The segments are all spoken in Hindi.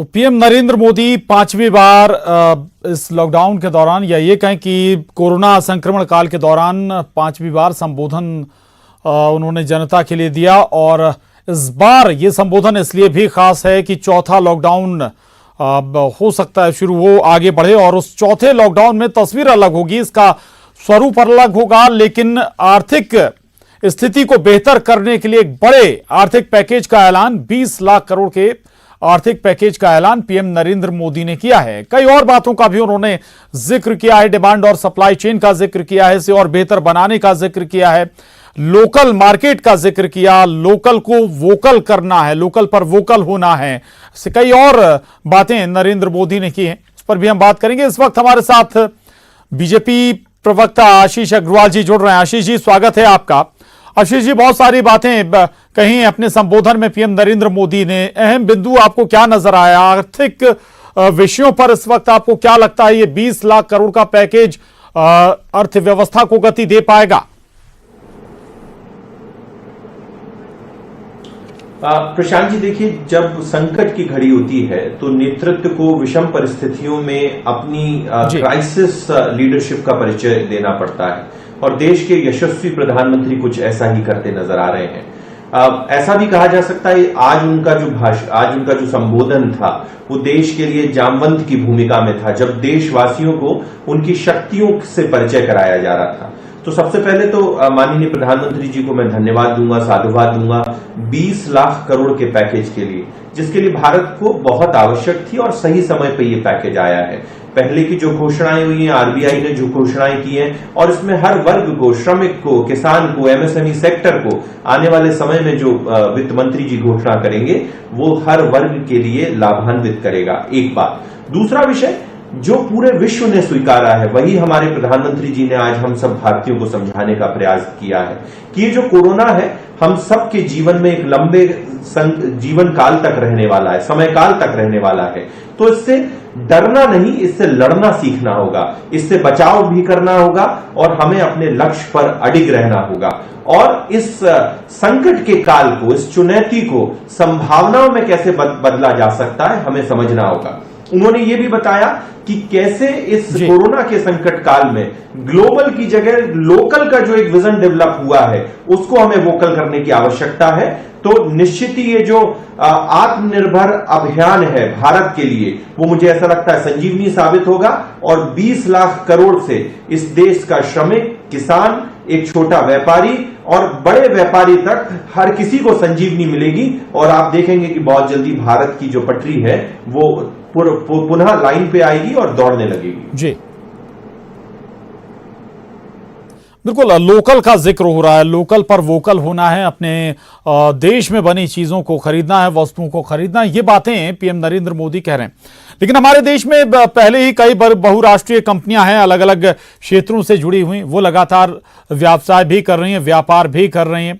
तो पीएम नरेंद्र मोदी पांचवी बार इस लॉकडाउन के दौरान या ये कहें कि कोरोना संक्रमण काल के दौरान पांचवी बार संबोधन उन्होंने जनता के लिए दिया। और इस बार ये संबोधन इसलिए भी खास है कि चौथा लॉकडाउन हो सकता है शुरू हो, आगे बढ़े, और उस चौथे लॉकडाउन में तस्वीर अलग होगी, इसका स्वरूप अलग होगा। लेकिन आर्थिक स्थिति को बेहतर करने के लिए एक बड़े आर्थिक पैकेज का ऐलान, 20 लाख करोड़ के आर्थिक पैकेज का ऐलान पीएम नरेंद्र मोदी ने किया है। कई और बातों का भी उन्होंने जिक्र किया है, डिमांड और सप्लाई चेन का जिक्र किया है, इसे और बेहतर बनाने का जिक्र किया है, लोकल मार्केट का जिक्र किया, लोकल को वोकल करना है, लोकल पर वोकल होना है, ऐसे कई और बातें नरेंद्र मोदी ने की हैं। इस पर भी हम बात करेंगे। इस वक्त हमारे साथ बीजेपी प्रवक्ता आशीष अग्रवाल जी जुड़ रहे हैं। आशीष जी, स्वागत है आपका। आशीष जी, बहुत सारी बातें कहीं अपने संबोधन में पीएम नरेंद्र मोदी ने, अहम बिंदु आपको क्या नजर आया? आर्थिक विषयों पर इस वक्त आपको क्या लगता है ये 20 लाख करोड़ का पैकेज अर्थव्यवस्था को गति दे पाएगा? प्रशांत जी, देखिए, जब संकट की घड़ी होती है तो नेतृत्व को विषम परिस्थितियों में अपनी क्राइसिस लीडरशिप का परिचय देना पड़ता है, और देश के यशस्वी प्रधानमंत्री कुछ ऐसा ही करते नजर आ रहे हैं। ऐसा भी कहा जा सकता है आज उनका जो संबोधन था वो देश के लिए जामवंत की भूमिका में था, जब देशवासियों को उनकी शक्तियों से परिचय कराया जा रहा था। तो सबसे पहले तो माननीय प्रधानमंत्री जी को मैं धन्यवाद दूंगा, साधुवाद दूंगा 20 लाख करोड़ के पैकेज के लिए, जिसके लिए भारत को बहुत आवश्यक थी और सही समय पर यह पैकेज आया है। पहले की जो घोषणाएं हुई हैं, आरबीआई ने जो घोषणाएं की हैं, और इसमें हर वर्ग को, श्रमिक को, किसान को, एमएसएमई सेक्टर को आने वाले समय में जो वित्त मंत्री जी घोषणा करेंगे वो हर वर्ग के लिए लाभान्वित करेगा। एक बात। दूसरा विषय जो पूरे विश्व ने स्वीकारा है, वही हमारे प्रधानमंत्री जी ने आज हम सब भारतीयों को समझाने का प्रयास किया है कि ये जो कोरोना है हम सबके जीवन में एक लंबे जीवन काल तक रहने वाला है, समय काल तक रहने वाला है। तो इससे डरना नहीं, इससे लड़ना सीखना होगा, इससे बचाव भी करना होगा, और हमें अपने लक्ष्य पर अडिग रहना होगा। और इस संकट के काल को, इस चुनौती को संभावनाओं में कैसे बदला जा सकता है, हमें समझना होगा। उन्होंने ये भी बताया कि कैसे इस कोरोना के संकट काल में ग्लोबल की जगह लोकल का जो एक विजन डेवलप हुआ है उसको हमें वोकल करने की आवश्यकता है। तो निश्चित ही ये जो आत्मनिर्भर अभियान है भारत के लिए, वो मुझे ऐसा लगता है संजीवनी साबित होगा, और 20 लाख करोड़ से इस देश का श्रमिक, किसान, एक छोटा व्यापारी और बड़े व्यापारी तक हर किसी को संजीवनी मिलेगी, और आप देखेंगे कि बहुत जल्दी भारत की जो पटरी है वो पुनः लाइन पे आएगी और दौड़ने लगेगी। जी बिल्कुल, लोकल का जिक्र हो रहा है, लोकल पर वोकल होना है, अपने देश में बनी चीजों को खरीदना है, वस्तुओं को खरीदना है, ये बातें पीएम नरेंद्र मोदी कह रहे हैं। लेकिन हमारे देश में पहले ही कई बहुराष्ट्रीय कंपनियां हैं, अलग अलग क्षेत्रों से जुड़ी हुई, वो लगातार व्यवसाय भी कर रही हैं, व्यापार भी कर रही हैं।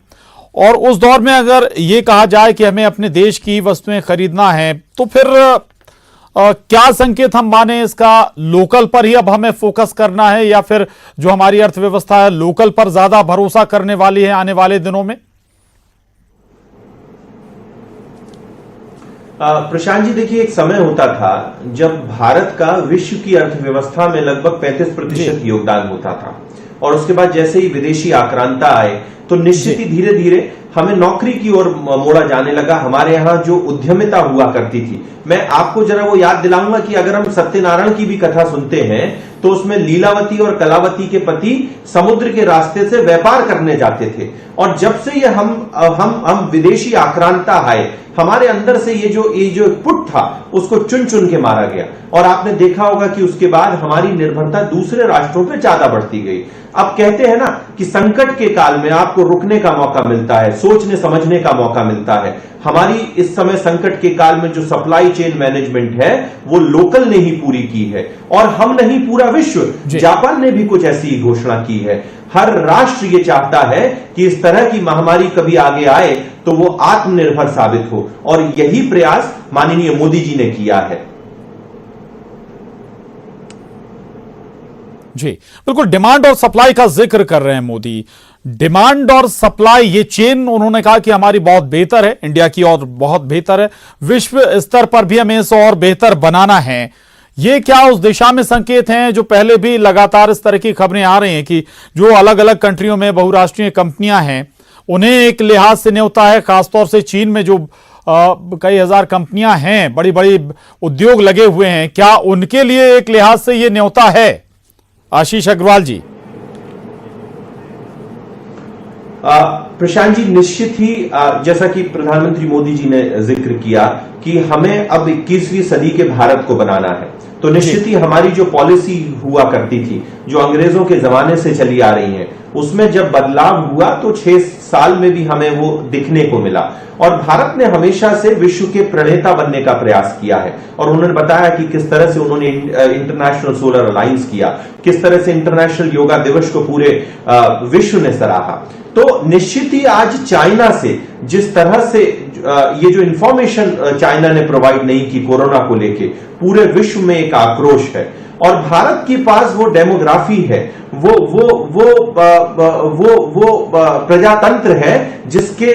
और उस दौर में अगर ये कहा जाए कि हमें अपने देश की वस्तुएं खरीदना है, तो फिर क्या संकेत हम माने इसका? लोकल पर ही अब हमें फोकस करना है, या फिर जो हमारी अर्थव्यवस्था है लोकल पर ज्यादा भरोसा करने वाली है आने वाले दिनों में? प्रशांत जी, देखिए, एक समय होता था जब भारत का विश्व की अर्थव्यवस्था में लगभग 35% योगदान होता था, और उसके बाद जैसे ही विदेशी आक्रांता आए तो निश्चित ही धीरे धीरे हमें नौकरी की ओर मोड़ा जाने लगा। हमारे यहाँ जो उद्यमिता हुआ करती थी, मैं आपको जरा वो याद दिलाऊंगा कि अगर हम सत्यनारायण की भी कथा सुनते हैं तो उसमें लीलावती और कलावती के पति समुद्र के रास्ते से व्यापार करने जाते थे, और जब से ये हम विदेशी आक्रांता आए, हमारे अंदर से ये जो पुट था उसको चुन चुन के मारा गया, और आपने देखा होगा कि उसके बाद हमारी निर्भरता दूसरे राष्ट्रों पे ज्यादा बढ़ती गई। अब कहते हैं ना कि संकट के काल में आपको रुकने का मौका मिलता है, सोचने समझने का मौका मिलता है। हमारी इस समय संकट के काल में जो सप्लाई चेन मैनेजमेंट है वो लोकल ने ही पूरी की है, और हम नहीं, पूरा विश्व। जापान ने भी कुछ ऐसी घोषणा की है। हर राष्ट्र ये चाहता है कि इस तरह की महामारी कभी आगे आए तो वो आत्मनिर्भर साबित हो, और यही प्रयास माननीय मोदी जी ने किया है। जी बिल्कुल, डिमांड और सप्लाई का जिक्र कर रहे हैं मोदी। डिमांड और सप्लाई ये चेन उन्होंने कहा कि हमारी बहुत बेहतर है, इंडिया की और बहुत बेहतर है, विश्व स्तर पर भी हमें इसे और बेहतर बनाना है। ये क्या उस दिशा में संकेत हैं जो पहले भी लगातार इस तरह की खबरें आ रही हैं कि जो अलग अलग कंट्रियों में बहुराष्ट्रीय कंपनियां हैं उन्हें एक लिहाज से न्योता है, खासतौर से चीन में जो कई हजार कंपनियां हैं, बड़ी बड़ी उद्योग लगे हुए हैं, क्या उनके लिए एक लिहाज से ये न्योता है? आशीष अग्रवाल जी। प्रशांत जी, निश्चित ही जैसा कि प्रधानमंत्री मोदी जी ने जिक्र किया कि हमें अब 21वीं सदी के भारत को बनाना है, तो निश्चित ही हमारी जो पॉलिसी हुआ करती थी, जो अंग्रेजों के जमाने से चली आ रही है, उसमें जब बदलाव हुआ तो 6 साल में भी हमें वो दिखने को मिला। और भारत ने हमेशा से विश्व के प्रणेता बनने का प्रयास किया है। और उन्होंने बताया कि किस तरह से उन्होंने इंटरनेशनल सोलर अलायंस किया, किस तरह से इंटरनेशनल योगा दिवस को पूरे विश्व ने सराहा। तो निश्चित ही आज चाइना से जिस तरह से ये जो इंफॉर्मेशन चाइना ने प्रोवाइड नहीं की कोरोना को लेके, पूरे विश्व में एक आक्रोश है। और भारत के पास वो डेमोग्राफी है, वो प्रजातंत्र है जिसके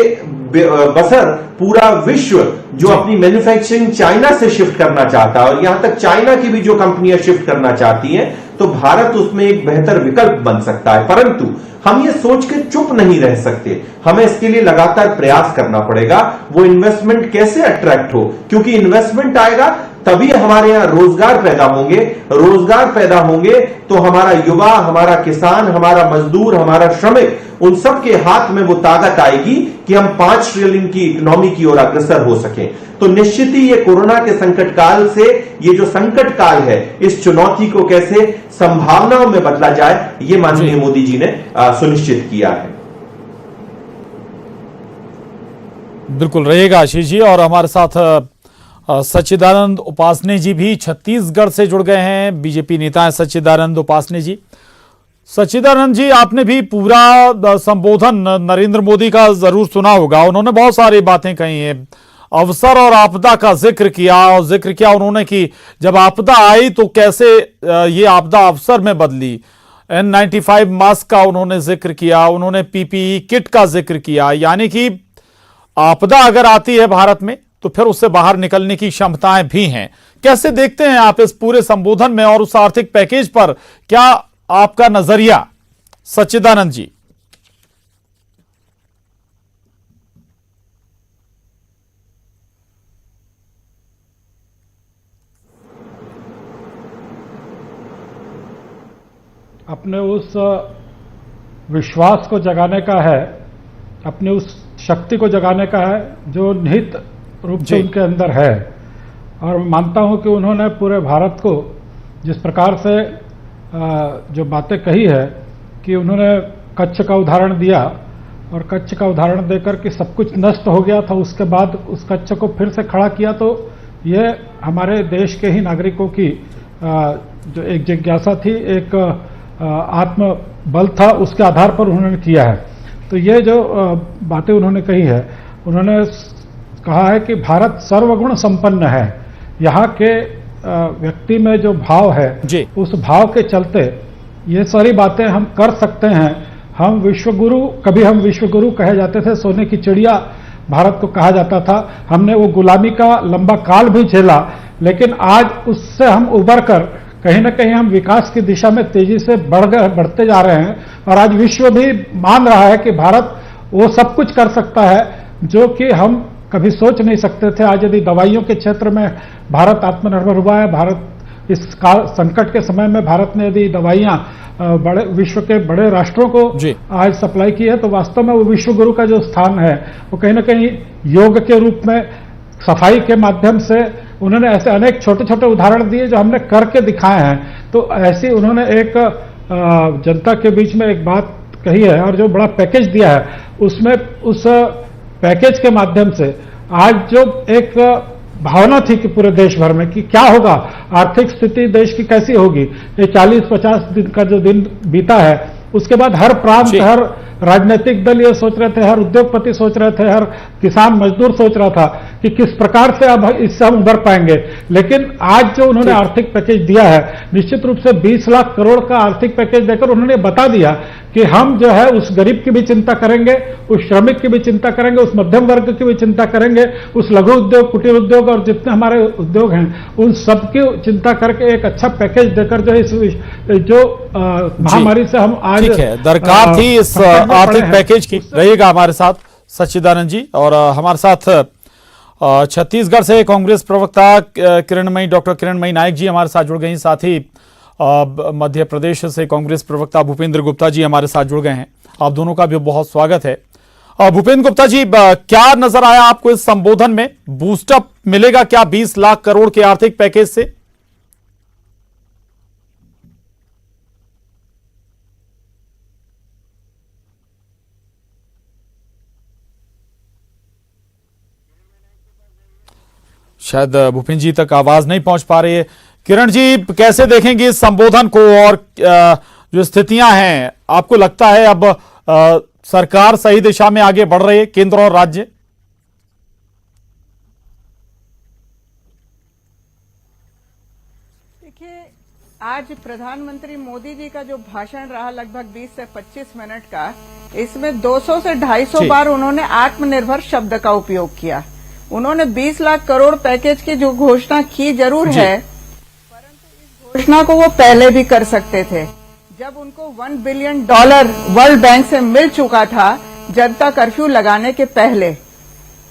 बसर पूरा विश्व जो अपनी मैन्युफैक्चरिंग चाइना से शिफ्ट करना चाहता है, और यहां तक चाइना की भी जो कंपनियां शिफ्ट करना चाहती हैं, तो भारत उसमें एक बेहतर विकल्प बन सकता है। परंतु हम ये सोच के चुप नहीं रह सकते, हमें इसके लिए लगातार प्रयास करना पड़ेगा। वो इन्वेस्टमेंट कैसे अट्रैक्ट हो, क्योंकि इन्वेस्टमेंट आएगा तभी हमारे यहां रोजगार पैदा होंगे, रोजगार पैदा होंगे तो हमारा युवा, हमारा किसान, हमारा मजदूर, हमारा श्रमिक, उन सब के हाथ में वो ताकत आएगी कि हम 5 ट्रिलियन की इकोनॉमी की ओर अग्रसर हो सकें। तो निश्चित ही ये कोरोना के संकट काल से, ये जो संकट काल है, इस चुनौती को कैसे संभावनाओं में बदला जाए, ये माननीय मोदी जी ने सुनिश्चित किया है। बिल्कुल रहेगा आशीष जी। और हमारे साथ सच्चिदानंद उपासने जी भी छत्तीसगढ़ से जुड़ गए हैं, बीजेपी नेता हैं सच्चिदानंद उपासने जी। सच्चिदानंद जी, आपने भी पूरा संबोधन नरेंद्र मोदी का जरूर सुना होगा। उन्होंने बहुत सारी बातें कही हैं, अवसर और आपदा का जिक्र किया, और जिक्र किया उन्होंने कि जब आपदा आई तो कैसे ये आपदा अवसर में बदली। N95 मास्क का उन्होंने जिक्र किया, उन्होंने PPE किट का जिक्र किया। यानी कि आपदा अगर आती है भारत में तो फिर उससे बाहर निकलने की क्षमताएं भी हैं। कैसे देखते हैं आप इस पूरे संबोधन में और उस आर्थिक पैकेज पर, क्या आपका नजरिया सच्चिदानंद जी? अपने उस विश्वास को जगाने का है, अपनी उस शक्ति को जगाने का है जो निहित रूप से उनके अंदर है। और मैं मानता हूं कि उन्होंने पूरे भारत को जिस प्रकार से जो बातें कही है, कि उन्होंने कच्छ का उदाहरण दिया, और कच्छ का उदाहरण देकर कि सब कुछ नष्ट हो गया था, उसके बाद उस कच्छ को फिर से खड़ा किया, तो ये हमारे देश के ही नागरिकों की जो एक जिज्ञासा थी, एक आत्मबल था, उसके आधार पर उन्होंने किया है। तो ये जो बातें उन्होंने कही है, उन्होंने कहा है कि भारत सर्वगुण संपन्न है। यहाँ के व्यक्ति में जो भाव है, उस भाव के चलते ये सारी बातें हम कर सकते हैं। हम विश्वगुरु, कभी हम विश्वगुरु कहे जाते थे, सोने की चिड़िया भारत को कहा जाता था। हमने वो गुलामी का लंबा काल भी झेला, लेकिन आज उससे हम उबर कर कहीं ना कहीं हम विकास की दिशा में तेजी से बढ़ते जा रहे हैं। और आज विश्व भी मान रहा है कि भारत वो सब कुछ कर सकता है जो कि हम कभी सोच नहीं सकते थे। आज यदि दवाइयों के क्षेत्र में भारत आत्मनिर्भर हुआ है, भारत इस संकट के समय में भारत ने यदि दवाइयां बड़े विश्व के बड़े राष्ट्रों को आज सप्लाई की है, तो वास्तव में वो विश्व गुरु का जो स्थान है, वो कहीं ना कहीं योग के रूप में, सफाई के माध्यम से, उन्होंने ऐसे अनेक छोटे छोटे उदाहरण दिए जो हमने करके दिखाए हैं। तो ऐसी उन्होंने एक जनता के बीच में एक बात कही है, और जो बड़ा पैकेज दिया है, उसमें उस पैकेज के माध्यम से आज जो एक भावना थी कि पूरे देश भर में कि क्या होगा, आर्थिक स्थिति देश की कैसी होगी, ये 40-50 दिन का जो दिन बीता है, उसके बाद हर प्रांत, हर राजनीतिक दल ये सोच रहे थे, हर उद्योगपति सोच रहे थे, हर किसान मजदूर सोच रहा था कि किस प्रकार से अब इससे हम उभर पाएंगे। लेकिन आज जो उन्होंने आर्थिक पैकेज दिया है, निश्चित रूप से 20 लाख करोड़ का आर्थिक पैकेज देकर उन्होंने बता दिया कि हम जो है उस गरीब की भी चिंता करेंगे, उस श्रमिक की भी चिंता करेंगे, उस मध्यम वर्ग की भी चिंता करेंगे, उस लघु उद्योग, कुटीर उद्योग और जितने हमारे उद्योग हैं उन सबकी चिंता करके एक अच्छा पैकेज देकर जो है इस जो महामारी से हम आज ठीक है, दरकार थी इस आर्थिक पैकेज की। रहिएगा हमारे साथ सच्चिदानंद जी, और हमारे साथ छत्तीसगढ़ से कांग्रेस प्रवक्ता डॉक्टर किरणमयी नायक जी हमारे साथ जुड़ गई, साथ ही मध्य प्रदेश से कांग्रेस प्रवक्ता भूपेंद्र गुप्ता जी हमारे साथ जुड़ गए हैं। आप दोनों का भी बहुत स्वागत है। भूपेंद्र गुप्ता जी, क्या नजर आया आपको इस संबोधन में? बूस्टअप मिलेगा क्या 20 लाख करोड़ के आर्थिक पैकेज से? शायद भूपेंद्र जी तक आवाज नहीं पहुंच पा रही है। किरण जी, कैसे देखेंगे इस संबोधन को, और जो स्थितियां हैं, आपको लगता है अब सरकार सही दिशा में आगे बढ़ रही है, केंद्र और राज्य? देखिए, आज प्रधानमंत्री मोदी जी का जो भाषण रहा लगभग 20 से 25 मिनट का, इसमें 200 से 250 बार उन्होंने आत्मनिर्भर शब्द का उपयोग किया। उन्होंने 20 लाख करोड़ पैकेज की जो घोषणा की जरूर है, परंतु इस घोषणा को वो पहले भी कर सकते थे। जब उनको $1 बिलियन वर्ल्ड बैंक से मिल चुका था जनता कर्फ्यू लगाने के पहले,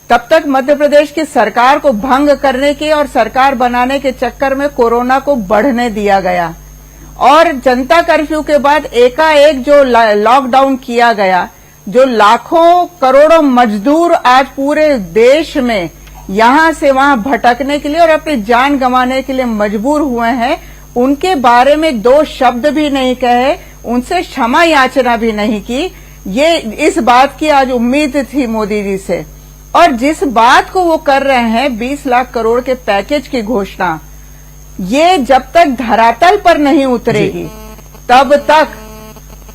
तब तक मध्य प्रदेश की सरकार को भंग करने के और सरकार बनाने के चक्कर में कोरोना को बढ़ने दिया गया, और जनता कर्फ्यू के बाद एकाएक जो लॉकडाउन किया गया, जो लाखों करोड़ों मजदूर आज पूरे देश में यहां से वहां भटकने के लिए और अपनी जान गंवाने के लिए मजबूर हुए हैं, उनके बारे में 2 शब्द भी नहीं कहे, उनसे क्षमा याचना भी नहीं की। ये इस बात की आज उम्मीद थी मोदी जी से, और जिस बात को वो कर रहे हैं 20 लाख करोड़ के पैकेज की घोषणा, ये जब तक धरातल पर नहीं उतरेगी तब तक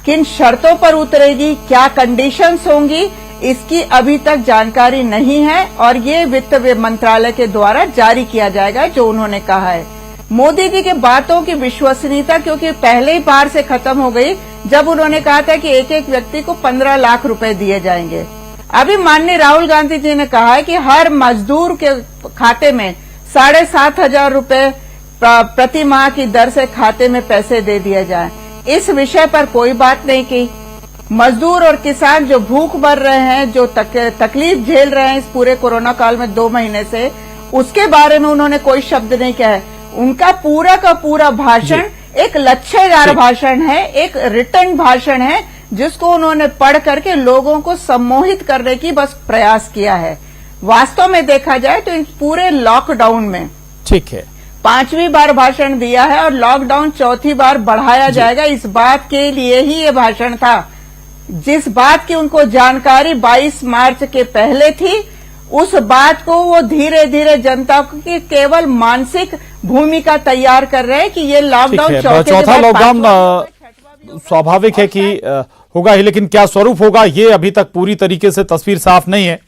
किन शर्तों पर उतरेगी, क्या कंडीशंस होंगी, इसकी अभी तक जानकारी नहीं है, और ये वित्त मंत्रालय के द्वारा जारी किया जाएगा जो उन्होंने कहा है। मोदी जी के बातों की विश्वसनीयता क्योंकि पहले ही बार से खत्म हो गई जब उन्होंने कहा था कि एक एक व्यक्ति को 15 लाख रुपए दिए जाएंगे। अभी माननीय राहुल गांधी जी ने कहा है कि हर मजदूर के खाते में 7,500 रुपए प्रति माह की दर से खाते में पैसे दे दिए जाए। इस विषय पर कोई बात नहीं की। मजदूर और किसान जो भूख मर रहे हैं, जो तकलीफ झेल रहे हैं इस पूरे कोरोना काल में 2 महीने से, उसके बारे में उन्होंने कोई शब्द नहीं कहा। उनका पूरा का पूरा भाषण एक लच्छेदार भाषण है, एक रिटर्न भाषण है, जिसको उन्होंने पढ़ करके लोगों को सम्मोहित करने की बस प्रयास किया है। वास्तव में देखा जाए तो इस पूरे लॉकडाउन में ठीक है 5वीं बार भाषण दिया है, और लॉकडाउन 4थी बार बढ़ाया जाएगा, इस बात के लिए ही ये भाषण था। जिस बात की उनको जानकारी 22 मार्च के पहले थी, उस बात को वो धीरे धीरे जनता की केवल मानसिक भूमिका तैयार कर रहे हैं कि ये लॉकडाउन चौथा लॉकडाउन स्वाभाविक है कि होगा ही, लेकिन क्या स्वरूप होगा ये अभी तक पूरी तरीके से तस्वीर साफ नहीं है।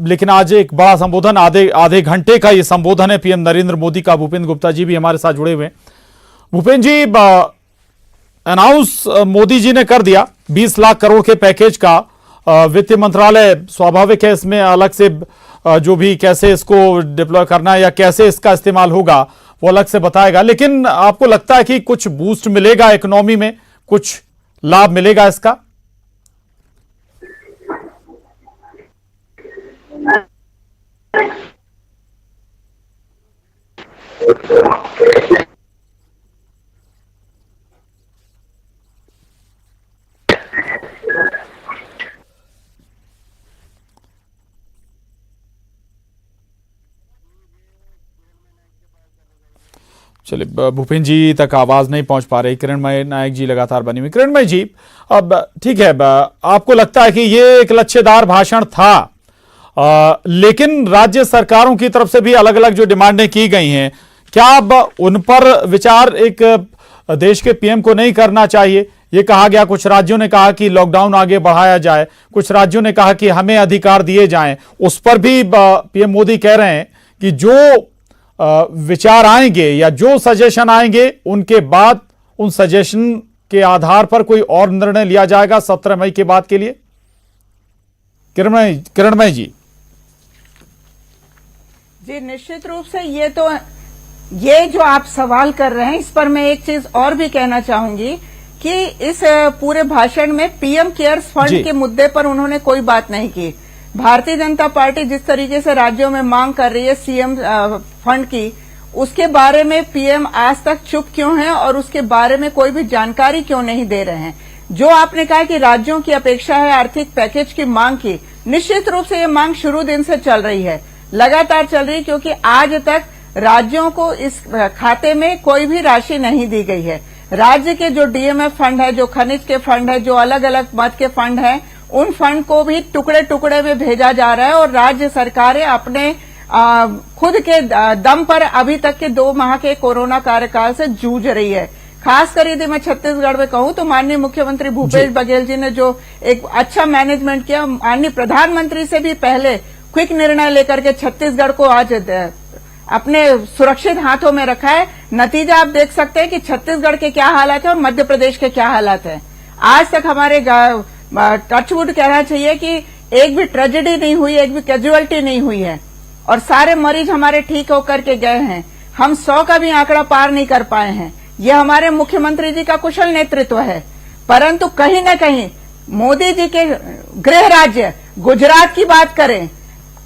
लेकिन आज एक बड़ा संबोधन, आधे घंटे का ये संबोधन है पीएम नरेंद्र मोदी का। भूपेंद्र गुप्ता जी भी हमारे साथ जुड़े हुए हैं। भूपेंद्र जी, अनाउंस मोदी जी ने कर दिया 20 लाख करोड़ के पैकेज का। वित्त मंत्रालय स्वाभाविक है इसमें अलग से जो भी कैसे इसको डिप्लॉय करना है या कैसे इसका इस्तेमाल होगा वो अलग से बताएगा, लेकिन आपको लगता है कि कुछ बूस्ट मिलेगा इकोनॉमी में, कुछ लाभ मिलेगा इसका? चलिए, भूपेंद्र जी तक आवाज नहीं पहुंच पा रही। किरणमयी नायक जी लगातार बनी हुई। किरणमयी जी, अब ठीक है, आपको लगता है कि ये एक लच्छेदार भाषण था, लेकिन राज्य सरकारों की तरफ से भी अलग अलग जो डिमांडें की गई हैं, क्या अब उन पर विचार एक देश के पीएम को नहीं करना चाहिए, ये कहा गया, कुछ राज्यों ने कहा कि लॉकडाउन आगे बढ़ाया जाए, कुछ राज्यों ने कहा कि हमें अधिकार दिए जाएं। उस पर भी पीएम मोदी कह रहे हैं कि जो विचार आएंगे या जो सजेशन आएंगे उनके बाद उन सजेशन के आधार पर कोई और निर्णय लिया जाएगा 17 मई के बाद के लिए। किरणमय जी। जी निश्चित रूप से ये जो आप सवाल कर रहे हैं, इस पर मैं एक चीज और भी कहना चाहूंगी कि इस पूरे भाषण में पीएम केयर्स फंड के मुद्दे पर उन्होंने कोई बात नहीं की। भारतीय जनता पार्टी जिस तरीके से राज्यों में मांग कर रही है सीएम फंड की, उसके बारे में पीएम आज तक चुप क्यों हैं और उसके बारे में कोई भी जानकारी क्यों नहीं दे रहे हैं। जो आपने कहा कि राज्यों की अपेक्षा है आर्थिक पैकेज की मांग की, निश्चित रूप से ये मांग शुरू दिन से चल रही है, लगातार चल रही है, क्योंकि आज तक राज्यों को इस खाते में कोई भी राशि नहीं दी गई है। राज्य के जो डीएमएफ फंड है, जो खनिज के फंड है, जो अलग अलग मद के फंड हैं, उन फंड को भी टुकड़े टुकड़े में भेजा जा रहा है और राज्य सरकारें अपने खुद के दम पर अभी तक के 2 माह के कोरोना कार्यकाल से जूझ रही है। खासकर यदि मैं छत्तीसगढ़ में कहूं तो माननीय मुख्यमंत्री भूपेश बघेल जी ने जो एक अच्छा मैनेजमेंट किया, माननीय प्रधानमंत्री से भी पहले क्विक निर्णय लेकर के छत्तीसगढ़ को आज अपने सुरक्षित हाथों में रखा है। नतीजा आप देख सकते हैं कि छत्तीसगढ़ के क्या हालात है और मध्य प्रदेश के क्या हालात है। आज तक हमारे टचवुड कहना चाहिए कि एक भी ट्रेजेडी नहीं हुई, एक भी कैजुअलिटी नहीं हुई है और सारे मरीज हमारे ठीक होकर के गए हैं। हम 100 का भी आंकड़ा पार नहीं कर पाए हैं। यह हमारे मुख्यमंत्री जी का कुशल नेतृत्व है। परंतु कहीं न कहीं मोदी जी के गृह राज्य गुजरात की बात करें,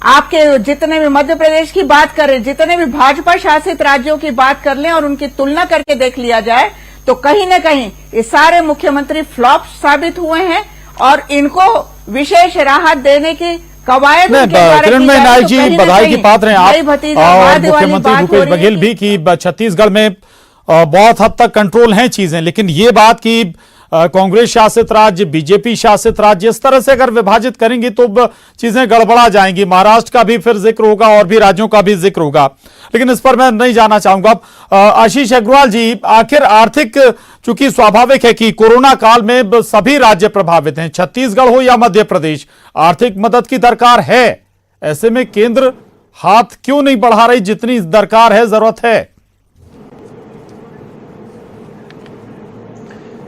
आपके जितने भी मध्य प्रदेश की बात करें, जितने भी भाजपा शासित राज्यों की बात कर लें और उनकी तुलना करके देख लिया जाए तो कहीं न कहीं ये सारे मुख्यमंत्री फ्लॉप साबित हुए हैं और इनको विशेष राहत देने की कवायद किरणमय नायक जी बधाई की पात्र हैं आप और मुख्यमंत्री भूपेश बघेल भी कि छत्तीसगढ़ में बहुत हद तक कंट्रोल हैं चीजें। लेकिन ये बात कि कांग्रेस शासित राज्य, बीजेपी शासित राज्य, इस तरह से अगर विभाजित करेंगे तो चीजें गड़बड़ा जाएंगी। महाराष्ट्र का भी फिर जिक्र होगा और भी राज्यों का भी जिक्र होगा, लेकिन इस पर मैं नहीं जाना चाहूंगा। आशीष अग्रवाल जी, आखिर आर्थिक, चूंकि स्वाभाविक है कि कोरोना काल में सभी राज्य प्रभावित हैं, छत्तीसगढ़ हो या मध्य प्रदेश, आर्थिक मदद की दरकार है। ऐसे में केंद्र हाथ क्यों नहीं बढ़ा रही जितनी दरकार है, जरूरत है?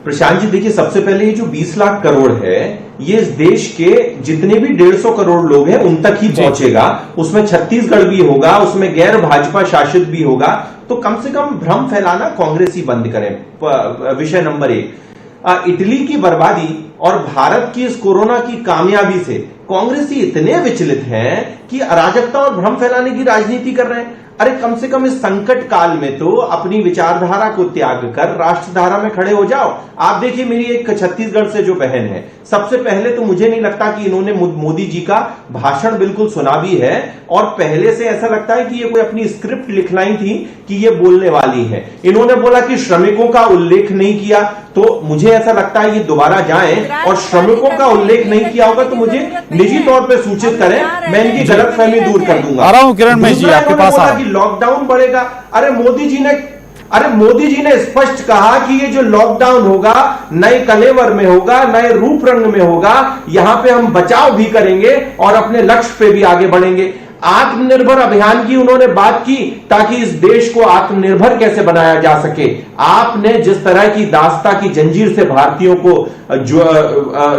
प्रशांत जी देखिए, सबसे पहले ये जो 20 लाख करोड़ है, ये इस देश के जितने भी 150 करोड़ लोग हैं उन तक ही पहुंचेगा। उसमें छत्तीसगढ़ भी होगा, उसमें गैर भाजपा शासित भी होगा। तो कम से कम भ्रम फैलाना कांग्रेस ही बंद करें। विषय नंबर 1, इटली की बर्बादी और भारत की इस कोरोना की कामयाबी से कांग्रेसी इतने विचलित हैं कि अराजकता और भ्रम फैलाने की राजनीति कर रहे हैं। अरे कम से कम इस संकट काल में तो अपनी विचारधारा को त्याग कर राष्ट्रधारा में खड़े हो जाओ। आप देखिए, मेरी एक छत्तीसगढ़ से जो बहन है, सबसे पहले तो मुझे नहीं लगता कि इन्होंने मोदी जी का भाषण बिल्कुल सुना भी है और पहले से ऐसा लगता है कि ये कोई अपनी स्क्रिप्ट लिखलाई थी कि ये बोलने वाली है। इन्होंने बोला कि श्रमिकों का उल्लेख नहीं किया, तो मुझे ऐसा लगता है ये दोबारा जाएं और श्रमिकों का उल्लेख नहीं किया होगा तो मुझे निजी तौर पर सूचित करें, मैं इनकी गलतफहमी दूर कर दूंगा। आ रहा हूं किरणमय जी आपके पास। लॉकडाउन बढ़ेगा। अरे मोदी जी ने स्पष्ट कहा कि ये जो लॉकडाउन होगा नए कलेवर में होगा, नए रूप रंग में होगा। यहां पे हम बचाव भी करेंगे और अपने लक्ष्य पे भी आगे बढ़ेंगे। आत्मनिर्भर अभियान की उन्होंने बात की ताकि इस देश को आत्मनिर्भर कैसे बनाया जा सके। आपने जिस तरह की दास्ता की जंजीर से भारतीयों को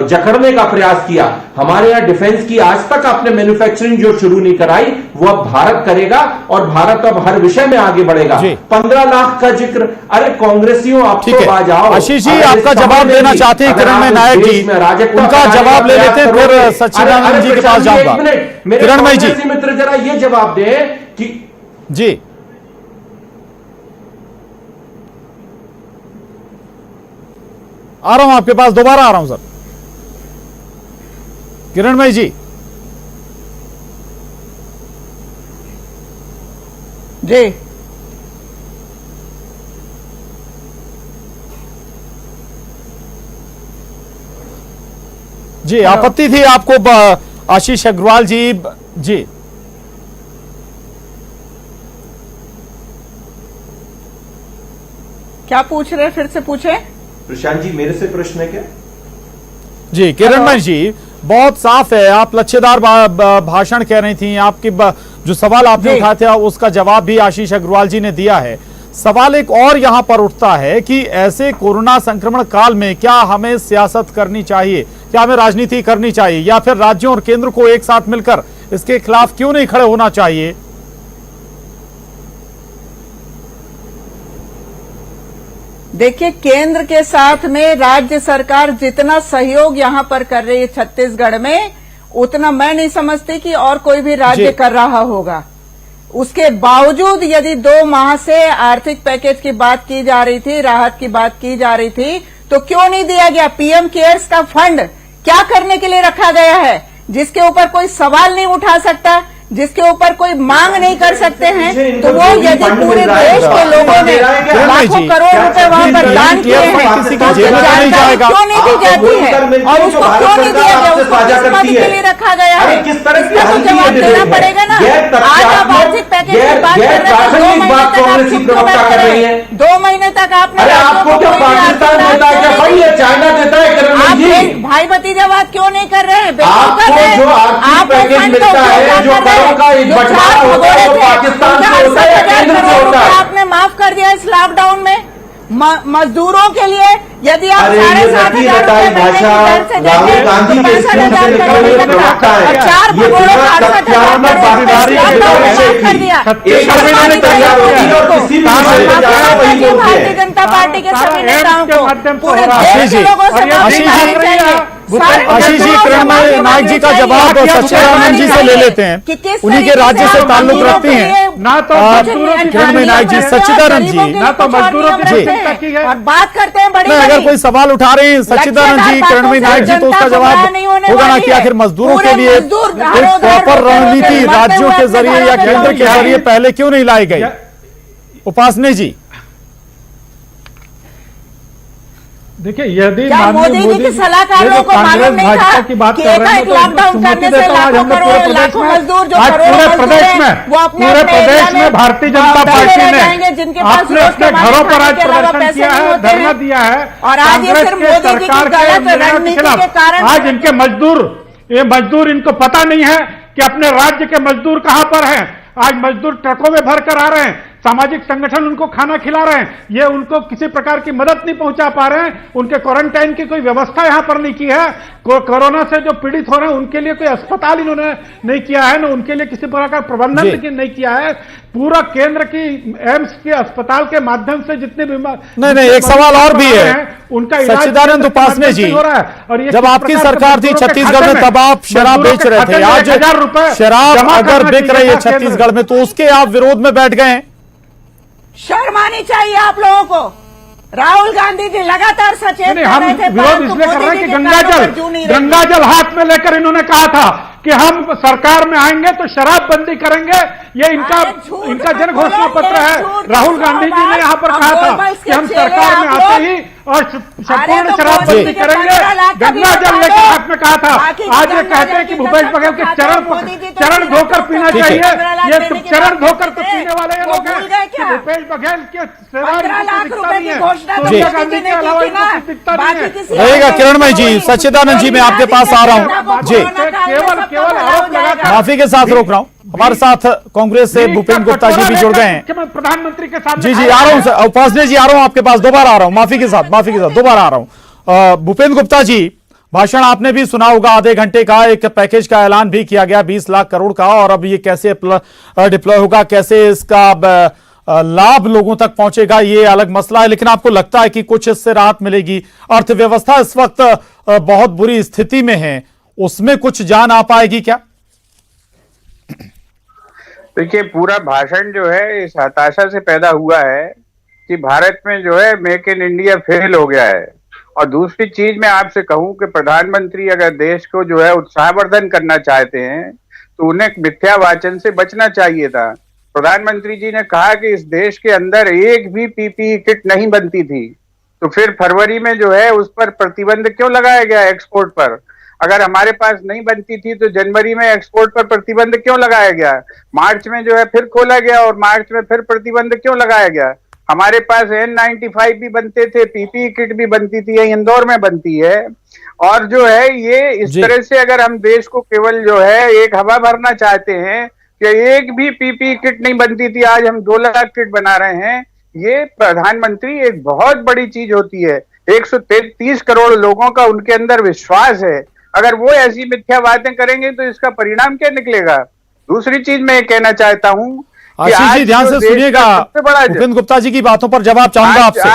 जकड़ने का प्रयास किया, हमारे यहां डिफेंस की आज तक आपने मैन्युफैक्चरिंग जो शुरू नहीं कराई, वो अब भारत करेगा और भारत अब हर विषय में आगे बढ़ेगा। 15 लाख का जिक्र, अरे कांग्रेसियों आप तो आ जाओ। आशीष जी आपका जवाब देना चाहते हैं किरणमय नायक जी, उनका जवाब ले लेते हैं, फिर सच्चिदानंद जी के पास जाऊंगा। किरणमय जी मित्र जरा ये जवाब दे कि जी आ रहा हूं आपके पास, दोबारा आ रहा हूं सर। किरणमय जी जी जी आपत्ति थी आपको आशीष अग्रवाल जी? जी क्या पूछ रहे, फिर से पूछे। प्रशांत जी, मेरे से प्रश्न है क्या? जी किरणमयी जी, बहुत साफ है, आप लच्छेदार भाषण कह रही थी। आपकी जो सवाल आपने उठाया था उसका जवाब भी आशीष अग्रवाल जी ने दिया है। सवाल एक और यहां पर उठता है कि ऐसे कोरोना संक्रमण काल में क्या हमें सियासत करनी चाहिए, क्या हमें राजनीति करनी चाहिए, या फिर राज्यों और केंद्र को एक साथ मिलकर इसके खिलाफ क्यों नहीं खड़े होना चाहिए? देखिए, केंद्र के साथ में राज्य सरकार जितना सहयोग यहां पर कर रही है छत्तीसगढ़ में, उतना मैं नहीं समझती कि और कोई भी राज्य कर रहा होगा। उसके बावजूद यदि 2 माह से आर्थिक पैकेज की बात की जा रही थी, राहत की बात की जा रही थी, तो क्यों नहीं दिया गया? पीएम केयर्स का फंड क्या करने के लिए रखा गया है, जिसके ऊपर कोई सवाल नहीं उठा सकता, जिसके ऊपर कोई मांग नहीं कर सकते हैं? तो वो यदि पूरे देश के लोगों ने लाखों करोड़ रुपए वहां पर दान किए हैं, तो जानकारी क्यों नहीं दी जाती है और उसको क्यों नहीं दिया गया? उसको किस मद के लिए रखा गया है? इसका तो जवाब देना पड़ेगा ना। आज आप आर्थिक पैकेज की बात कर रहे हैं, 2 महीने तक आप चुप क्यों बैठे रहे? 2 महीने तक आपने आप भाई भतीजावाद क्यों नहीं कर रहे हैं? बिल्कुल कर रहे हैं। आप आपने माफ कर दिया इस लॉकडाउन में मजदूरों के लिए। यदि आप 7,500 राहुल गांधी के और 4 करोड़ 68,000 कर दिया। भारतीय जनता पार्टी के सभी नेताओं को, पूरे देश के लोगों से आशीष जी, किरणमयी नायक जी का जवाब सच्चिदानंद जी से ले लेते हैं, उन्हीं के राज्य से ताल्लुक रखती हैं। ना तो किरणमयी नायक जी, सच्चिदानंद जी, ना तो मजदूरों की और बात करते हैं बड़ी, अगर कोई सवाल उठा रहे हैं सच्चिदानंद जी, किरणमयी नायक जी, तो उसका जवाब होगा ना कि आखिर मजदूरों के लिए एक प्रॉपर रणनीति राज्यों के जरिए या केंद्र के जरिए पहले क्यों नहीं लाई गई? उपासने जी, देखिए, यदि मोदी जी के सलाहकारों को मालूम नहीं था कि एक लॉकडाउन करने से लाखों मजदूर जो पूरे प्रदेश में भारतीय जनता पार्टी ने अपने अपने घरों पर आज प्रदर्शन किया है, धरना दिया है और आज ये सिर्फ मोदी जी की गलत रणनीति के कारण आज इनके मजदूर इनको पता नहीं है कि अपने राज्य के मजदूर कहां पर हैं। आज मजदूर ट्रकों में भर कर आ रहे हैं, सामाजिक संगठन उनको खाना खिला रहे हैं, ये उनको किसी प्रकार की मदद नहीं पहुंचा पा रहे हैं। उनके क्वारंटाइन की कोई व्यवस्था यहां पर नहीं की है। कोरोना से जो पीड़ित हो रहे हैं उनके लिए कोई अस्पताल इन्होंने नहीं किया है, न उनके लिए किसी प्रकार प्रबंधन नहीं किया है। पूरा केंद्र की एम्स के अस्पताल के माध्यम से जितने बीमार नहीं, एक सवाल और भी है उनका सच्चिदानंद उपासने जी, जब आपकी सरकार थी छत्तीसगढ़ में तब आप शराब बेच रहे थे, आज शराब अगर बिक रही है छत्तीसगढ़ में तो उसके आप विरोध में बैठ गए हैं। शर्म आनी चाहिए आप लोगों को। राहुल गांधी जी लगातार सचेत हम विरोध इसलिए कर रहे हैं कि गंगा जल हाथ में लेकर इन्होंने कहा था कि हम सरकार में आएंगे तो शराब बंदी करेंगे। ये इनका जन घोषणा पत्र है। राहुल गांधी जी ने यहाँ पर कहा था कि हम सरकार में आते ही और संपूर्ण शराब बंदी करेंगे। गंगा जल लेकर हाथ में कहा था। आज ये कहते हैं कि भूपेश बघेल के चरण धोकर पीना चाहिए। ये चरण धोकर तो पीने वाले ये लोग हैं कि भूपेश बघेल के सेवा दिखता नहीं है, सोनिया गांधी के अलावा इनको कुछ दिखता नहीं है। रहेगा किरणमयी जी, सच्चिदानंद जी मैं आपके पास आ रहा हूँ जी, केवल आरोप लगा। माफी के साथ रोक रहा हूँ। हमारे साथ कांग्रेस से भूपेंद्र गुप्ता जी भी जुड़ गए हैं। प्रधानमंत्री के साथ जी आ रहा हूँ उपासने जी, आ रहा हूँ आपके पास, दोबारा आ रहा हूँ, माफी के साथ दोबारा आ रहा हूँ। भूपेंद्र गुप्ता जी, भाषण आपने भी सुना होगा, आधे घंटे का एक पैकेज का ऐलान भी किया गया 20 लाख करोड़ का, और अब ये कैसे डिप्लॉय होगा, कैसे इसका लाभ लोगों तक पहुंचेगा, ये अलग मसला है। लेकिन आपको लगता है कि कुछ इससे राहत मिलेगी? अर्थव्यवस्था इस वक्त बहुत बुरी स्थिति में है, उसमें कुछ जान आ पाएगी क्या? देखिए, पूरा भाषण जो है इस हताशा से पैदा हुआ है कि भारत में जो है मेक इन इंडिया फेल हो गया है। और दूसरी चीज मैं आपसे कहूं कि प्रधानमंत्री अगर देश को जो है उत्साहवर्धन करना चाहते हैं तो उन्हें मिथ्या वाचन से बचना चाहिए था। प्रधानमंत्री जी ने कहा कि इस देश के अंदर एक भी पीपीई किट नहीं बनती थी, तो फिर फरवरी में जो है उस पर प्रतिबंध क्यों लगाया गया एक्सपोर्ट पर? अगर हमारे पास नहीं बनती थी तो जनवरी में एक्सपोर्ट पर प्रतिबंध क्यों लगाया गया? मार्च में जो है फिर खोला गया और मार्च में फिर प्रतिबंध क्यों लगाया गया? हमारे पास N95 भी बनते थे, पीपीई किट भी बनती थी, इंदौर में बनती है। और जो है ये इस तरह से अगर हम देश को केवल जो है एक हवा भरना चाहते हैं कि एक भी पीपीई किट नहीं बनती थी, आज हम 2 लाख किट बना रहे हैं, ये प्रधानमंत्री एक बहुत बड़ी चीज होती है। 133 करोड़ लोगों का उनके अंदर विश्वास है, अगर वो ऐसी मिथ्या बातें करेंगे तो इसका परिणाम क्या निकलेगा। दूसरी चीज मैं कहना चाहता हूं, आशीष जी ध्यान से सुनिएगा, भूपेंद्र गुप्ता जी की बातों पर जवाब चाहूंगा आपसे।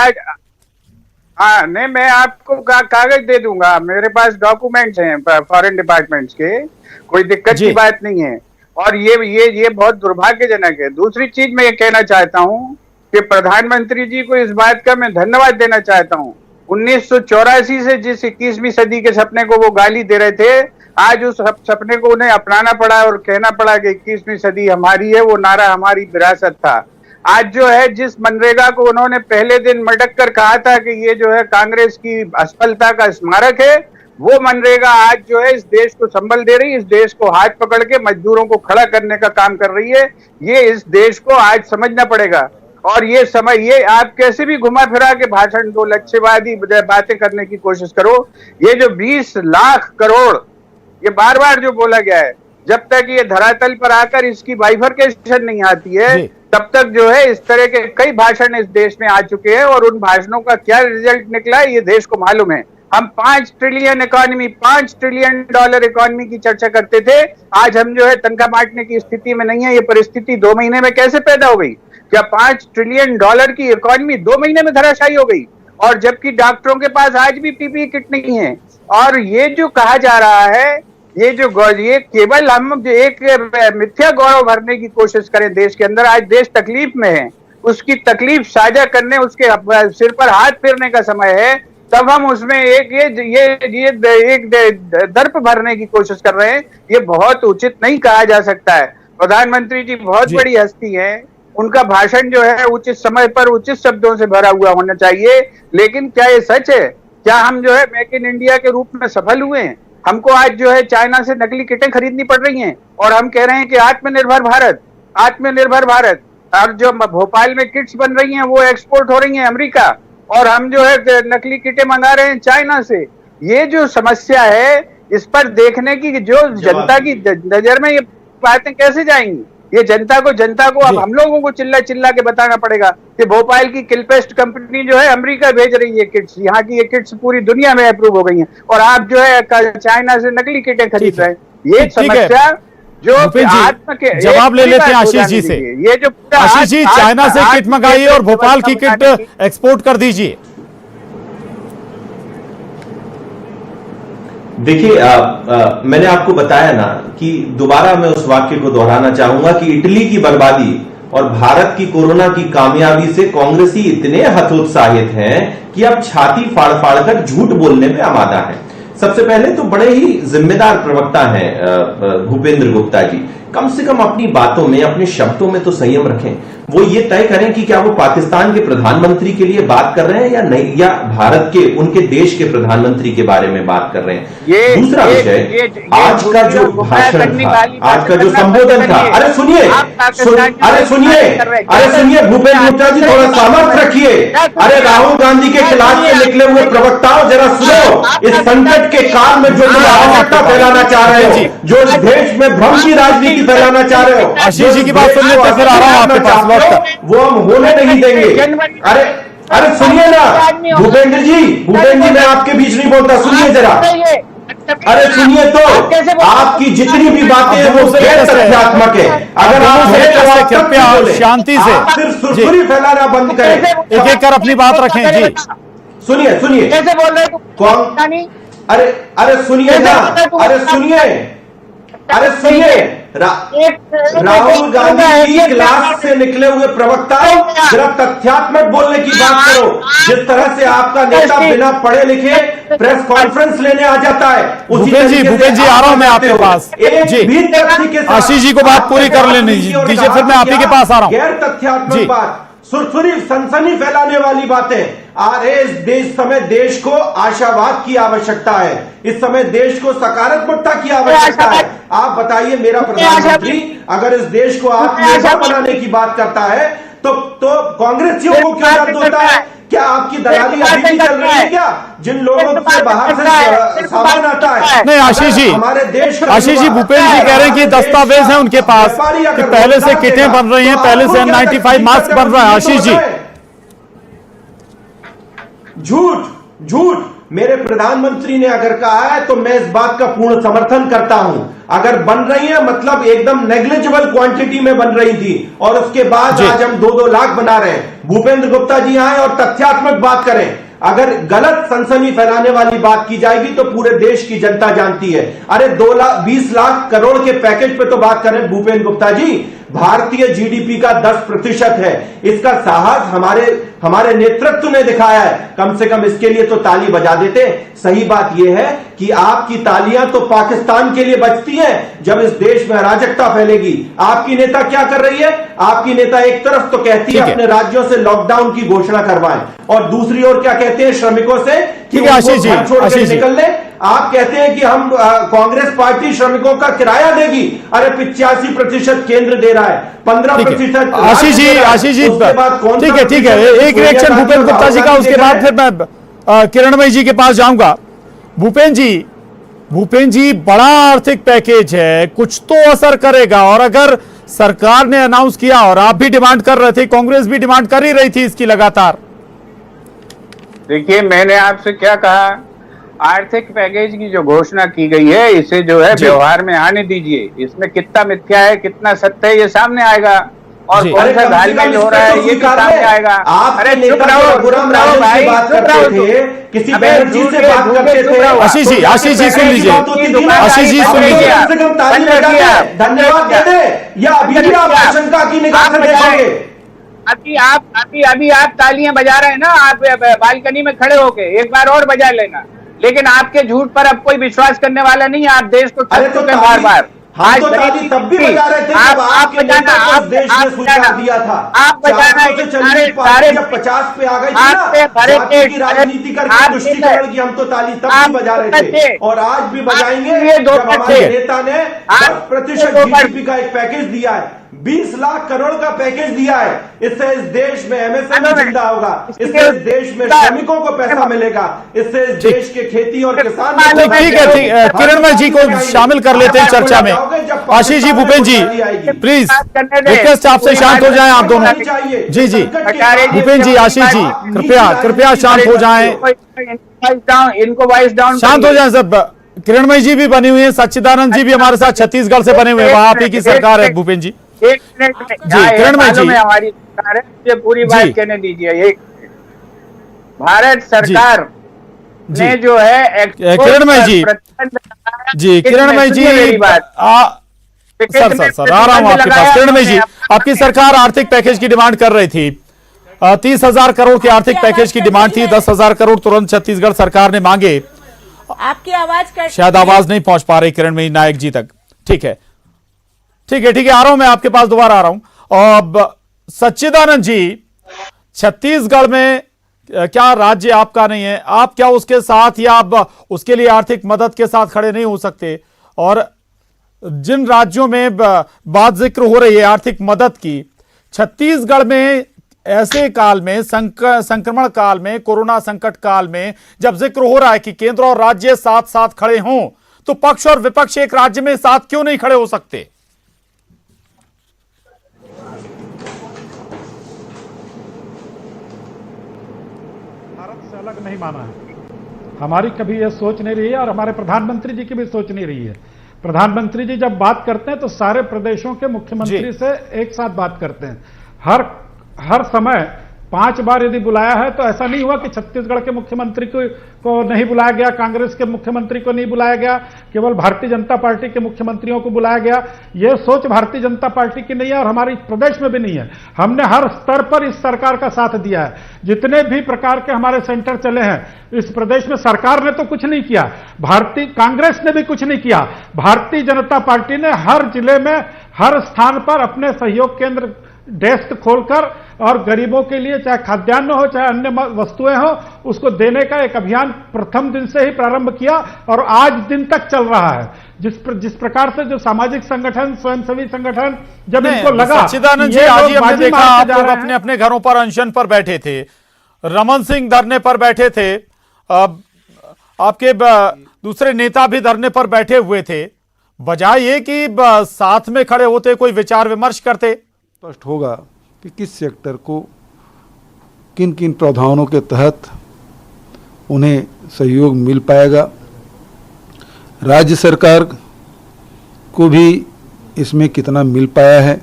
हाँ नहीं, मैं आपको कागज दे दूंगा, मेरे पास डॉक्यूमेंट्स हैं फॉरेन डिपार्टमेंट्स के, कोई दिक्कत की बात नहीं है। और ये बहुत दुर्भाग्यजनक है। दूसरी चीज मैं ये कहना चाहता हूं कि प्रधानमंत्री जी को इस बात का मैं धन्यवाद देना चाहता हूं। 1984 से जिस 21वीं सदी के सपने को वो गाली दे रहे थे, आज उस सपने को उन्हें अपनाना पड़ा और कहना पड़ा कि 21वीं सदी हमारी है, वो नारा हमारी विरासत था। आज जो है जिस मनरेगा को उन्होंने पहले दिन मटक कर कहा था कि ये जो है कांग्रेस की असफलता का स्मारक है, वो मनरेगा आज जो है इस देश को संबल दे रही है, इस देश को हाथ पकड़ के मजदूरों को खड़ा करने का काम कर रही है। ये इस देश को आज समझना पड़ेगा। और ये समय, ये आप कैसे भी घुमा फिरा के भाषण दो, लक्ष्यवादी बातें करने की कोशिश करो, ये जो 20 लाख करोड़ ये बार बार जो बोला गया है, जब तक ये धरातल पर आकर इसकी बाइफरकेशन नहीं आती है, तब तक जो है इस तरह के कई भाषण इस देश में आ चुके हैं और उन भाषणों का क्या रिजल्ट निकला है ये देश को मालूम है। हम 5 ट्रिलियन इकोनॉमी, $5 ट्रिलियन इकोनॉमी की चर्चा करते थे, आज हम जो है तनख्वाह बांटने की स्थिति में नहीं है। ये परिस्थिति 2 महीने में कैसे पैदा हो गई? क्या $5 ट्रिलियन की इकोनॉमी 2 महीने में धराशायी हो गई? और जबकि डॉक्टरों के पास आज भी पीपीई किट नहीं है। और ये जो कहा जा रहा है, ये केवल हम एक मिथ्या गौरव भरने की कोशिश करें देश के अंदर। आज देश तकलीफ में है, उसकी तकलीफ साझा करने, उसके सिर पर हाथ फेरने का समय है, तब हम उसमें एक दर्प भरने की कोशिश कर रहे हैं। ये बहुत उचित नहीं कहा जा सकता है। प्रधानमंत्री जी बहुत बड़ी हस्ती है, उनका भाषण जो है उचित समय पर उचित शब्दों से भरा हुआ होना चाहिए। लेकिन क्या ये सच है? क्या हम जो है मेक इन इंडिया के रूप में सफल हुए हैं? हमको आज जो है चाइना से नकली किटें खरीदनी पड़ रही हैं और हम कह रहे हैं कि आत्मनिर्भर भारत, आत्मनिर्भर भारत। और जो भोपाल में किट्स बन रही हैं वो एक्सपोर्ट हो रही हैं अमेरिका, और हम जो है नकली किटें मंगा रहे हैं चाइना से। ये जो समस्या है, इस पर देखने की जो जनता की नजर में ये बातें कैसे जाएंगी? ये जनता को अब हम लोगों को चिल्ला चिल्ला के बताना पड़ेगा कि भोपाल की किलपेस्ट कंपनी जो है अमेरिका भेज रही है किट्स, यहाँ की ये किट्स पूरी दुनिया में अप्रूव हो गई हैं, और आप जो है चाइना से नकली किटें खरीद रहे हैं। ये समस्या जो आत्म के जवाब ले लेते हैं आशीष जी से। ये जो आशीष जी, चाइना से किट मंगाइए और भोपाल की किट एक्सपोर्ट कर दीजिए। देखिए, मैंने आपको बताया ना कि दोबारा मैं उस वाक्य को दोहराना चाहूंगा कि इटली की बर्बादी और भारत की कोरोना की कामयाबी से कांग्रेसी इतने हतोत्साहित हैं कि अब छाती फाड़ फाड़ कर झूठ बोलने में आमादा है। सबसे पहले तो बड़े ही जिम्मेदार प्रवक्ता हैं भूपेंद्र गुप्ता जी, कम से कम अपनी बातों में, अपने शब्दों में तो संयम रखें। वो ये तय करें कि क्या वो पाकिस्तान के प्रधानमंत्री के लिए बात कर रहे हैं या नहीं, या भारत के, उनके देश के प्रधानमंत्री के बारे में बात कर रहे हैं। दूसरा विषय, आज का जो भाषण था, आज का जो संबोधन था, अरे सुनिए भूपेंद्र गुप्ता जी, थोड़ा सामर्थ्य रखिए। अरे राहुल गांधी के खिलाफ से निकले हुए प्रवक्ताओं, जरा सुनो। इस संकट के काल में जो अराजकता फैलाना चाह रहे हो, जो इस देश में भ्रम की राजनीति फैलाना चाह रहे हो, आशीष जी की बात सुन लेते हैं, फिर आ रहा हूं आपके पास। वो हम होने नहीं देंगे। अरे सुनिए ना भूपेंद्र जी, मैं आपके बीच नहीं बोलता, सुनिए जरा। अरे सुनिए तो, आपकी जितनी भी बातें हैं वो गैर तथ्यात्मक है। अगर आप कृपया शांति से सिर्फ सुरसुरी फैलाना बंद करें, एक एक कर अपनी बात रखें जी। सुनिए कैसे बोल रहे हो कौन? अरे सुनिए ना, अरे सुनिए राहुल गांधी की क्लास से निकले हुए प्रवक्ता, जरा तथ्यात्मक बोलने की बात करो। जिस तरह से आपका नेता बिना पढ़े लिखे प्रेस कॉन्फ्रेंस लेने आ जाता है, भूपेंद्र जी आ रहा हूं मैं आपके पास जी। आशीष जी को बात पूरी कर लेने दीजिए, फिर मैं आप ही के पास आ रहा हूं। गैर तथ्यात्मक बात, सुरसुरी सनसनी फैलाने वाली बातें। इस समय देश को आशावाद की आवश्यकता है, इस समय देश को सकारात्मकता की आवश्यकता है। आप बताइए, मेरा प्रधानमंत्री अगर इस देश को आत्मनिर्भर बनाने की बात करता है तो कांग्रेसियों को क्यों दर्द होता है? क्या आपकी दलाली अभी भी चल रही है क्या? जिन लोगों से बाहर से सामान आता है। नहीं आशीष जी, हमारे देश का आशीष जी, भूपेंद्र जी कह रहे हैं कि दस्तावेज है उनके पास कि पहले से किटें बन रही हैं, पहले से N95 मास्क बन रहा है। आशीष जी, झूठ झूठ। मेरे प्रधानमंत्री ने अगर कहा है तो मैं इस बात का पूर्ण समर्थन करता हूं। अगर बन रही है मतलब एकदम नेग्लिजिबल क्वांटिटी में बन रही थी, और उसके बाद आज हम 2-2 लाख बना रहे हैं। भूपेंद्र गुप्ता जी आए और तथ्यात्मक बात करें। अगर गलत सनसनी फैलाने वाली बात की जाएगी तो पूरे देश की जनता जानती है। अरे 20 लाख करोड़ के पैकेज पे तो बात करें भूपेंद्र गुप्ता जी। भारतीय जीडीपी का 10% है। इसका साहस हमारे नेतृत्व ने दिखाया है। कम से कम इसके लिए तो ताली बजा देते। सही बात यह है कि आपकी तालियां तो पाकिस्तान के लिए बजती हैं जब इस देश में अराजकता फैलेगी। आपकी नेता क्या कर रही है? आपकी नेता एक तरफ तो कहती है अपने राज्यों से लॉकडाउन की घोषणा करवाएं, और दूसरी ओर क्या कहते हैं श्रमिकों से कि घर छोड़ के निकल ले। आप कहते हैं कि हम कांग्रेस पार्टी श्रमिकों का किराया देगी। अरे 85% केंद्र दे रहा है, 15%। आशीष जी, ठीक है, एक रिएक्शन भूपेंद्र गुप्ता जी का, उसके बाद फिर मैं किरणमयी जी के पास जाऊंगा। भूपेंद्र जी, बड़ा आर्थिक पैकेज है, कुछ तो असर करेगा। और अगर सरकार ने अनाउंस किया, और आप भी डिमांड कर रहे थे, कांग्रेस भी डिमांड कर ही रही थी इसकी लगातार। देखिए, मैंने आपसे क्या कहा, आर्थिक पैकेज की जो घोषणा की गई है इसे जो है व्यवहार में आने दीजिए। इसमें कितना मिथ्या है कितना सत्य है ये सामने आएगा, और कौन सा घालमेल हो रहा है ये भी सामने आएगा। अरे चुप रहो भाई, चुप रहो। किसी बैनर्जी से बात करते थे। आशीष जी सुन लीजिए, आशीष जी सुन लीजिए। धन्यवाद दे दे, या अभी भी आप आशंका की निगाह से देखोगे? अभी आप तालियां बजा रहे हैं ना, आप बालकनी में खड़े होके, एक बार और बजा लेना। लेकिन आपके झूठ पर अब कोई विश्वास करने वाला नहीं है। आप देश को ठग चुके हैं बार-बार। आज तो ताली तब भी बजा रहे थे जब आपके नेता को इस देश ने स्वीकार दिया था। आप बजाना, सारे 50 पे आ गई थी ना, राजनीति करके तुष्टिकरण की, हम तो ताली तब भी बजा रहे थे और आज भी बजाएंगे जब हमारे नेता ने 10% जीडीपी का एक पैकेज दिया है, 20 लाख करोड़ का पैकेज दिया है। इससे इस देश में एमएसएमई जिंदा होगा, इससे इस देश में श्रमिकों को पैसा मिलेगा, इससे इस देश के खेती और किसान। ठीक है, किरणमयी जी को शामिल कर लेते हैं चर्चा में। आशीष जी, भूपेंद्र जी, प्लीज रिक्वेस्ट आपसे शांत हो जाएं आप दोनों। जी भूपेंद्र जी, आशीष जी, कृपया शांत हो जाएं, इनको वॉइस डाउन शांत हो जाएं सब। किरणमयी जी भी बनी हुई है, सच्चिदानंद जी भी हमारे साथ छत्तीसगढ़ से बने हुए हैं, वहां आप ही की सरकार है भूपेंद्र जी। एक मिनट जी, किरणमयी जी, हमारी सरकार है, मुझे पूरी बात कहने दीजिए। एक भारत सरकार ने जो है किरणमयी जी, किरणमयी जी, मेरी बात सर आ रहा हूं आपके पास। किरणमयी जी, आपकी सरकार आर्थिक पैकेज की डिमांड कर रही थी, 30,000 करोड़ के आर्थिक पैकेज की डिमांड थी। 10,000 करोड़ तुरंत छत्तीसगढ़ सरकार ने मांगे। आपकी आवाज शायद आवाज नहीं पहुंच पा रही किरणमयी नायक जी तक। ठीक है, आ रहा हूं मैं आपके पास, दोबारा आ रहा हूं। और सच्चिदानंद जी, छत्तीसगढ़ में क्या राज्य आपका नहीं है? आप क्या उसके साथ, या आप उसके लिए आर्थिक मदद के साथ खड़े नहीं हो सकते? और जिन राज्यों में बात जिक्र हो रही है आर्थिक मदद की, छत्तीसगढ़ में ऐसे काल में, संक्रमण काल में, कोरोना संकट काल में, जब जिक्र हो रहा है कि केंद्र और राज्य साथ साथ खड़े हों, तो पक्ष और विपक्ष एक राज्य में साथ क्यों नहीं खड़े हो सकते? भारत से अलग नहीं माना है, हमारी कभी यह सोच नहीं रही है, और हमारे प्रधानमंत्री जी की भी सोच नहीं रही है। प्रधानमंत्री जी जब बात करते हैं तो सारे प्रदेशों के मुख्यमंत्री से एक साथ बात करते हैं। हर समय 5 बार यदि बुलाया है तो ऐसा नहीं हुआ कि छत्तीसगढ़ के मुख्यमंत्री को नहीं बुलाया गया, कांग्रेस के मुख्यमंत्री को नहीं बुलाया गया, केवल भारतीय जनता पार्टी के मुख्यमंत्रियों को बुलाया गया। यह सोच भारतीय जनता पार्टी की नहीं है और हमारे प्रदेश में भी नहीं है। हमने हर स्तर पर इस सरकार का साथ दिया है। जितने भी प्रकार के हमारे सेंटर चले हैं इस प्रदेश में, सरकार ने तो कुछ नहीं किया, कांग्रेस ने भी कुछ नहीं किया। भारतीय जनता पार्टी ने हर जिले में, हर स्थान पर अपने सहयोग केंद्र डेस्क खोलकर और गरीबों के लिए चाहे खाद्यान्न हो चाहे अन्य वस्तुएं हो उसको देने का एक अभियान प्रथम दिन से ही प्रारंभ किया और आज दिन तक चल रहा है। जिस प्रकार से जो सामाजिक संगठन स्वयंसेवी संगठन जब इनको लगा, सच्चिदानंद जी आज ही हमने देखा आप लोग अपने अपने घरों पर अनशन पर बैठे थे, रमन सिंह धरने पर बैठे थे, आपके दूसरे नेता भी धरने पर बैठे हुए थे, बजाय ये कि साथ में खड़े होते कोई विचार विमर्श करते। स्पष्ट होगा कि किस सेक्टर को किन किन प्रावधानों के तहत उन्हें सहयोग मिल पाएगा। राज्य सरकार को भी इसमें कितना मिल पाया है,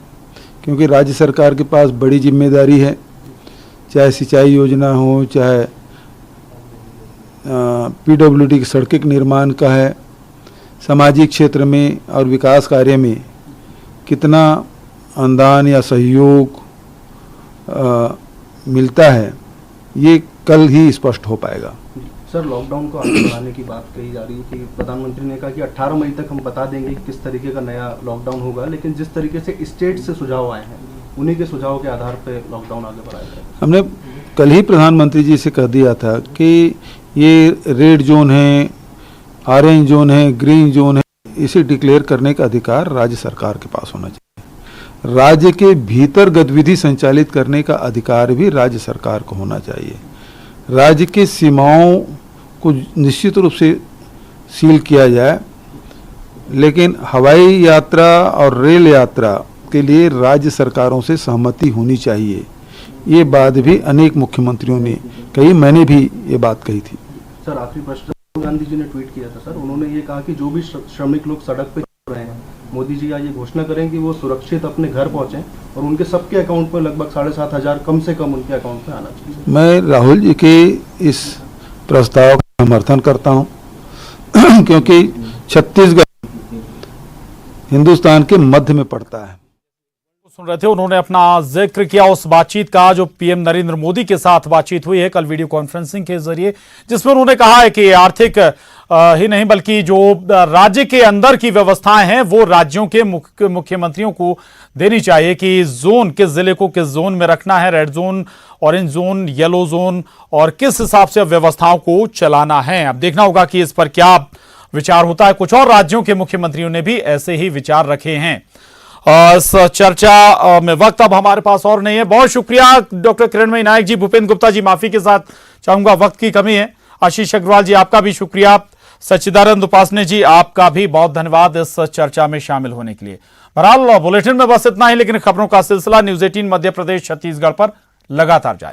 क्योंकि राज्य सरकार के पास बड़ी जिम्मेदारी है, चाहे सिंचाई योजना हो, चाहे पीडब्ल्यूडी की सड़क के निर्माण का है, सामाजिक क्षेत्र में और विकास कार्य में कितना अनुदान या सहयोग मिलता है, ये कल ही स्पष्ट हो पाएगा। सर, लॉकडाउन को आगे बढ़ाने की बात कही जा रही है कि प्रधानमंत्री ने कहा कि 18 मई तक हम बता देंगे कि किस तरीके का नया लॉकडाउन होगा, लेकिन जिस तरीके से स्टेट से सुझाव आए हैं उन्हीं के सुझाव के आधार पर लॉकडाउन आगे बढ़ाया जाएगा। हमने कल ही प्रधानमंत्री जी से कह दिया था कि ये रेड जोन है, ऑरेंज जोन है, ग्रीन जोन है, इसे डिक्लेयर करने का अधिकार राज्य सरकार के पास होना चाहिए। राज्य के भीतर गतिविधि संचालित करने का अधिकार भी राज्य सरकार को होना चाहिए। राज्य की सीमाओं को निश्चित रूप से सील किया जाए, लेकिन हवाई यात्रा और रेल यात्रा के लिए राज्य सरकारों से सहमति होनी चाहिए। ये बात भी अनेक मुख्यमंत्रियों ने कही, मैंने भी ये बात कही थी। सर, आखिरी प्रश्न, राहुल गांधी जी ने ट्वीट किया था सर, उन्होंने ये कहा कि जो भी श्रमिक लोग सड़क पे चल रहे हैं, मोदी जी आज ये घोषणा करें कि वो सुरक्षित अपने घर पहुंचे और उनके सबके अकाउंट में लगभग 7,500 कम से कम उनके अकाउंट में आना चाहिए। मैं राहुल जी के इस प्रस्ताव का समर्थन करता हूं क्योंकि छत्तीसगढ़ हिंदुस्तान के मध्य में पड़ता है। सुन रहे थे, उन्होंने अपना जिक्र किया उस बातचीत का जो पीएम नरेंद्र मोदी के साथ बातचीत हुई है कल वीडियो कॉन्फ्रेंसिंग के जरिए, जिसमें उन्होंने कहा है कि आर्थिक ही नहीं बल्कि जो राज्य के अंदर की व्यवस्थाएं हैं वो राज्यों के मुख्यमंत्रियों को देनी चाहिए कि जोन किस जिले को किस जोन में रखना है, red zone, orange zone, yellow zone, और किस हिसाब से व्यवस्थाओं को चलाना है। अब देखना होगा कि इस पर क्या विचार होता है। कुछ और राज्यों के मुख्यमंत्रियों ने भी ऐसे ही विचार रखे हैं। इस चर्चा में वक्त अब हमारे पास और नहीं है। बहुत शुक्रिया डॉक्टर किरणमयी नायक जी, भूपेंद्र गुप्ता जी माफी के साथ चाहूंगा, वक्त की कमी है। आशीष अग्रवाल जी आपका भी शुक्रिया। सच्चिदानंद उपासने जी आपका भी बहुत धन्यवाद इस चर्चा में शामिल होने के लिए। बहरहाल बुलेटिन में बस इतना ही, लेकिन खबरों का सिलसिला न्यूज़ 18 मध्य प्रदेश छत्तीसगढ़ पर लगातार जारी।